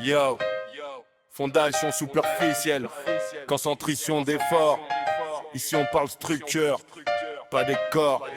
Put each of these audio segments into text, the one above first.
Yo, fondation superficielle, concentration d'effort. Ici on parle structure, pas décor.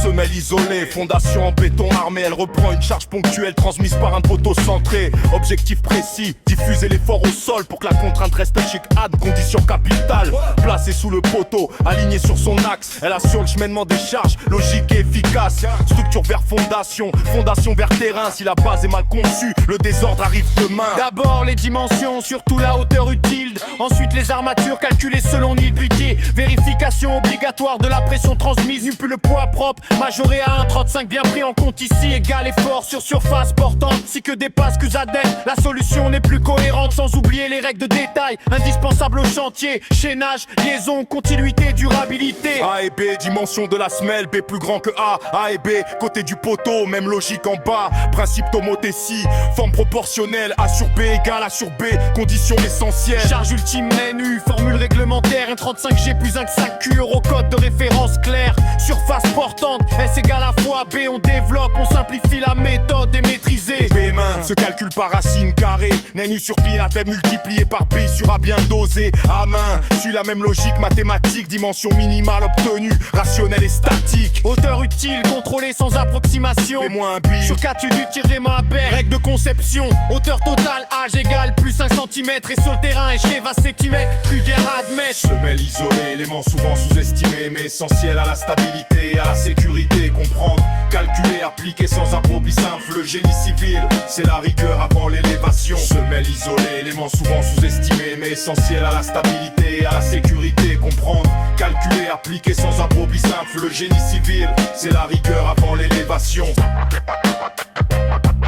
Semelle isolée, fondation en béton armé. Elle reprend une charge ponctuelle transmise par un poteau centré. Objectif précis, diffuser l'effort au sol pour que la contrainte reste chic ad, condition capitale. Placée sous le poteau, alignée sur son axe. Elle assure le cheminement des charges, logique et efficace. Structure vers fondation, fondation vers terrain. Si la base est mal conçue, le désordre arrive demain. D'abord les dimensions, surtout la hauteur utile. Ensuite les armatures calculées selon l'île piqué. Vérification obligatoire de la pression transmise. Nu plus le poids propre, majoré à 1,35 bien pris en compte ici. Égal effort sur surface portante. Si que dépasse que ZADEN, la solution n'est plus cohérente. Sans oublier les règles de détail, indispensables au chantier. Chaînage, liaison, continuité, durabilité. A et B, dimension de la semelle, B plus grand que A. A et B, côté du poteau, même logique en bas. Principe Tomotessi, forme proportionnelle. A sur B égale A sur B, condition essentielle. Charge ultime NU, formule réglementaire. N35G plus 1 que 5Q, eurocode de référence claire. Surface portante, S égale à fois B. On développe, on simplifie la méthode et maîtriser. B main, se calcule par racine carrée. NU sur pi, la tête multipliée par B sur A bien dosé. A main, suit la même logique mathématique. Dimension minimale obtenue, rationnelle et statique. Hauteur utile, contrôlée sans approximation. B-1 B. Sur cas tu tiré main à paire. Règle de conception, hauteur totale, âge égal plus 5 cm. Et sur le terrain, échelle va s'estimer, plus guère à admettre. Semelle isolée, élément souvent sous-estimé, mais essentiel à la stabilité, à la sécurité. Comprendre, calculer, appliquer sans approbis simple. Le génie civil, c'est la rigueur avant l'élévation. Semelle isolée, élément souvent sous-estimé, mais essentiel à la stabilité, à la sécurité. Comprendre, calculer, appliquer sans approbis simple. Le génie civil, c'est la rigueur avant l'élévation.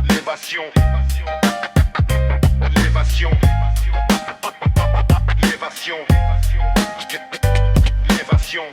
L'élévation. L'élévation. L'élévation. L'élévation.